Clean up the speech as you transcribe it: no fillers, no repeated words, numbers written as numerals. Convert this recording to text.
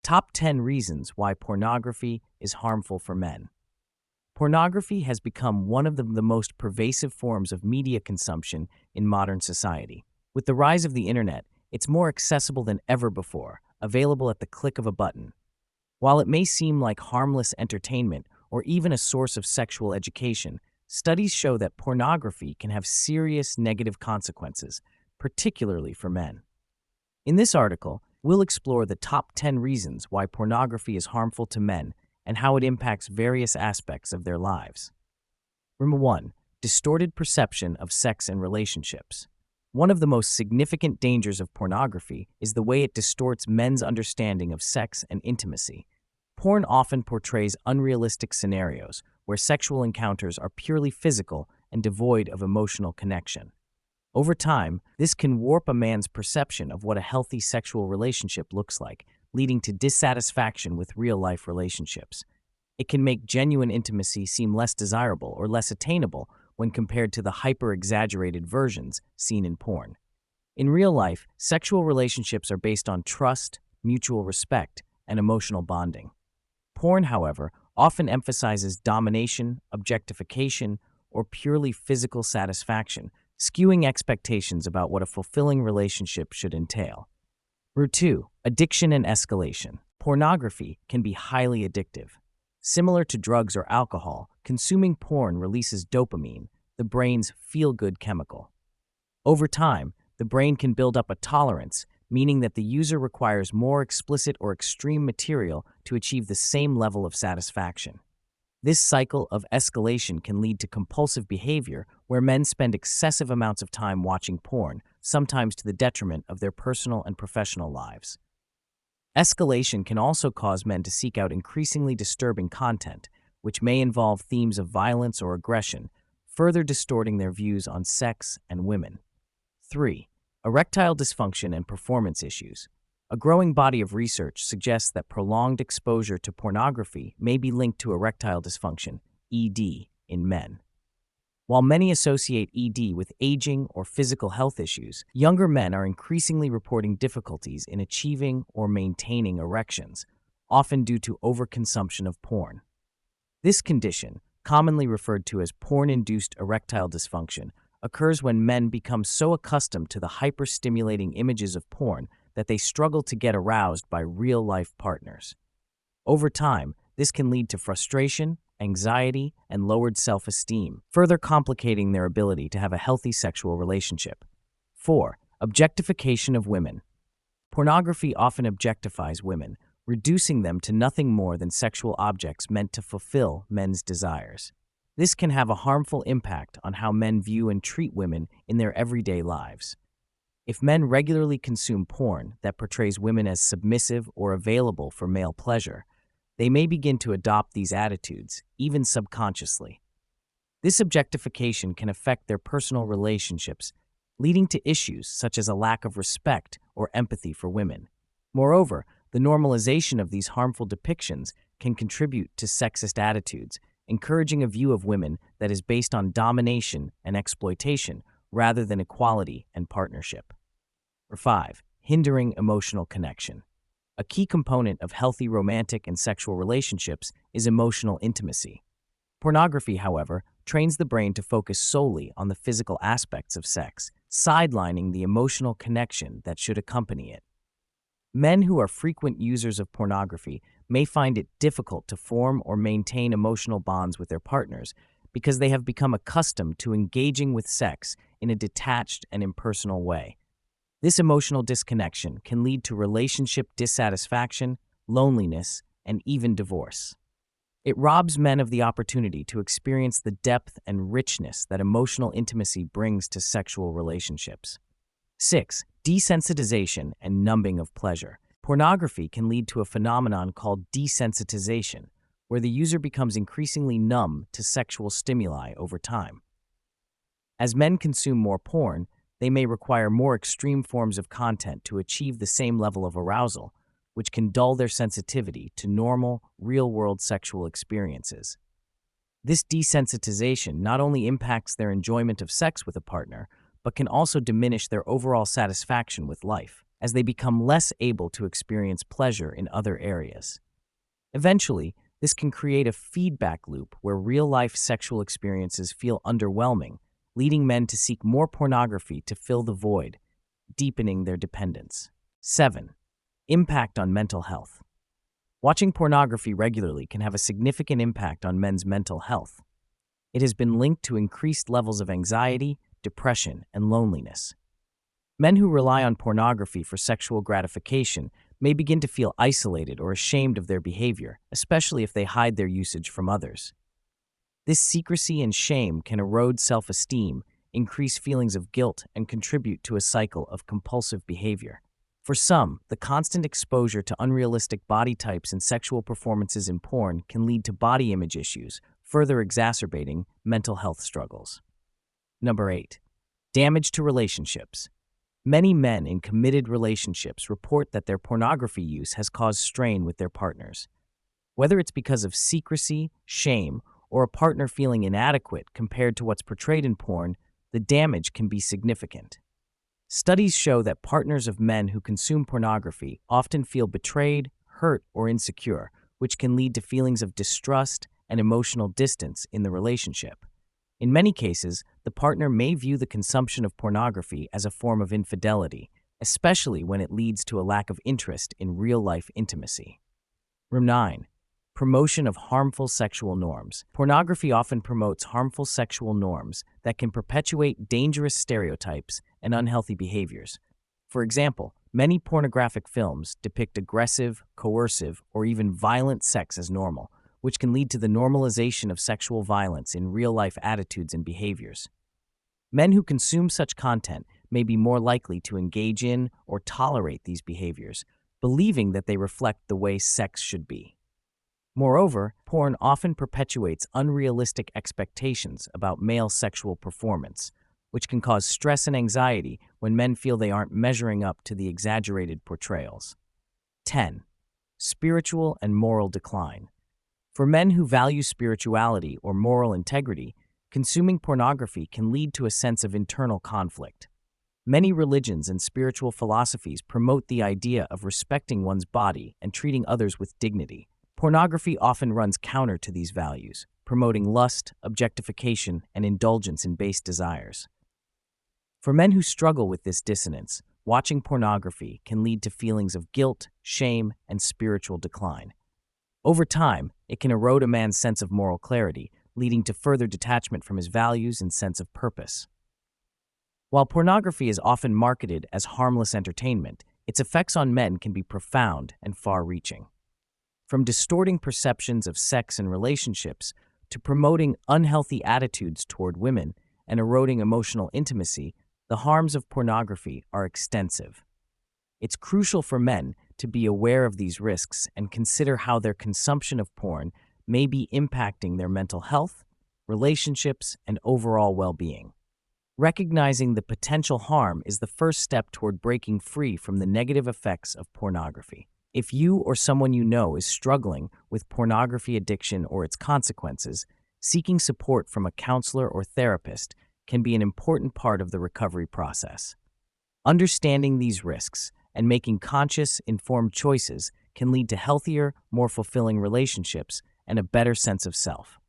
Top 10 reasons why pornography is harmful for men. Pornography has become one of the most pervasive forms of media consumption in modern society. With the rise of the internet, it's more accessible than ever before, available at the click of a button. While it may seem like harmless entertainment or even a source of sexual education, studies show that pornography can have serious negative consequences, particularly for men. In this article, we'll explore the top 10 reasons why pornography is harmful to men and how it impacts various aspects of their lives. Number 1. Distorted perception of sex and relationships. One of the most significant dangers of pornography is the way it distorts men's understanding of sex and intimacy. Porn often portrays unrealistic scenarios where sexual encounters are purely physical and devoid of emotional connection. Over time, this can warp a man's perception of what a healthy sexual relationship looks like, leading to dissatisfaction with real-life relationships. It can make genuine intimacy seem less desirable or less attainable when compared to the hyper-exaggerated versions seen in porn. In real life, sexual relationships are based on trust, mutual respect, and emotional bonding. Porn, however, often emphasizes domination, objectification, or purely physical satisfaction, skewing expectations about what a fulfilling relationship should entail. Route 2. Addiction and escalation. Pornography can be highly addictive. Similar to drugs or alcohol, consuming porn releases dopamine, the brain's feel-good chemical. Over time, the brain can build up a tolerance, meaning that the user requires more explicit or extreme material to achieve the same level of satisfaction. This cycle of escalation can lead to compulsive behavior where men spend excessive amounts of time watching porn, sometimes to the detriment of their personal and professional lives. Escalation can also cause men to seek out increasingly disturbing content, which may involve themes of violence or aggression, further distorting their views on sex and women. 3. Erectile dysfunction and performance issues. A growing body of research suggests that prolonged exposure to pornography may be linked to erectile dysfunction, ED, in men. While many associate ED with aging or physical health issues, younger men are increasingly reporting difficulties in achieving or maintaining erections, often due to overconsumption of porn. This condition, commonly referred to as porn-induced erectile dysfunction, occurs when men become so accustomed to the hyper-stimulating images of porn that they struggle to get aroused by real-life partners. Over time, this can lead to frustration, anxiety, and lowered self-esteem, further complicating their ability to have a healthy sexual relationship. 4. Objectification of women. Pornography often objectifies women, reducing them to nothing more than sexual objects meant to fulfill men's desires. This can have a harmful impact on how men view and treat women in their everyday lives. If men regularly consume porn that portrays women as submissive or available for male pleasure, they may begin to adopt these attitudes, even subconsciously. This objectification can affect their personal relationships, leading to issues such as a lack of respect or empathy for women. Moreover, the normalization of these harmful depictions can contribute to sexist attitudes, encouraging a view of women that is based on domination and exploitation rather than equality and partnership. 5. Hindering emotional connection. A key component of healthy romantic and sexual relationships is emotional intimacy. Pornography, however, trains the brain to focus solely on the physical aspects of sex, sidelining the emotional connection that should accompany it. Men who are frequent users of pornography may find it difficult to form or maintain emotional bonds with their partners because they have become accustomed to engaging with sex in a detached and impersonal way. This emotional disconnection can lead to relationship dissatisfaction, loneliness, and even divorce. It robs men of the opportunity to experience the depth and richness that emotional intimacy brings to sexual relationships. 6. Desensitization and numbing of pleasure. Pornography can lead to a phenomenon called desensitization, where the user becomes increasingly numb to sexual stimuli over time. As men consume more porn, they may require more extreme forms of content to achieve the same level of arousal, which can dull their sensitivity to normal, real-world sexual experiences. This desensitization not only impacts their enjoyment of sex with a partner, but can also diminish their overall satisfaction with life. as they become less able to experience pleasure in other areas. Eventually, this can create a feedback loop where real-life sexual experiences feel underwhelming, leading men to seek more pornography to fill the void, deepening their dependence. 7. Impact on mental health. Watching pornography regularly can have a significant impact on men's mental health. It has been linked to increased levels of anxiety, depression, and loneliness. Men who rely on pornography for sexual gratification may begin to feel isolated or ashamed of their behavior, especially if they hide their usage from others. This secrecy and shame can erode self-esteem, increase feelings of guilt, and contribute to a cycle of compulsive behavior. For some, the constant exposure to unrealistic body types and sexual performances in porn can lead to body image issues, further exacerbating mental health struggles. Number 8. Damage to relationships. Many men in committed relationships report that their pornography use has caused strain with their partners. Whether it's because of secrecy, shame, or a partner feeling inadequate compared to what's portrayed in porn, the damage can be significant. Studies show that partners of men who consume pornography often feel betrayed, hurt, or insecure, which can lead to feelings of distrust and emotional distance in the relationship. In many cases, the partner may view the consumption of pornography as a form of infidelity, especially when it leads to a lack of interest in real-life intimacy. 9. Promotion of harmful sexual norms. Pornography often promotes harmful sexual norms that can perpetuate dangerous stereotypes and unhealthy behaviors. For example, many pornographic films depict aggressive, coercive, or even violent sex as normal, which can lead to the normalization of sexual violence in real-life attitudes and behaviors. Men who consume such content may be more likely to engage in or tolerate these behaviors, believing that they reflect the way sex should be. Moreover, porn often perpetuates unrealistic expectations about male sexual performance, which can cause stress and anxiety when men feel they aren't measuring up to the exaggerated portrayals. 10. Spiritual and moral decline. For men who value spirituality or moral integrity, consuming pornography can lead to a sense of internal conflict. Many religions and spiritual philosophies promote the idea of respecting one's body and treating others with dignity. Pornography often runs counter to these values, promoting lust, objectification, and indulgence in base desires. For men who struggle with this dissonance, watching pornography can lead to feelings of guilt, shame, and spiritual decline. Over time, it can erode a man's sense of moral clarity, leading to further detachment from his values and sense of purpose. While pornography is often marketed as harmless entertainment, its effects on men can be profound and far-reaching. From distorting perceptions of sex and relationships to promoting unhealthy attitudes toward women and eroding emotional intimacy, the harms of pornography are extensive. It's crucial for men to be aware of these risks and consider how their consumption of porn may be impacting their mental health, relationships, and overall well-being. Recognizing the potential harm is the first step toward breaking free from the negative effects of pornography. If you or someone you know is struggling with pornography addiction or its consequences, seeking support from a counselor or therapist can be an important part of the recovery process. Understanding these risks and making conscious, informed choices can lead to healthier, more fulfilling relationships and a better sense of self.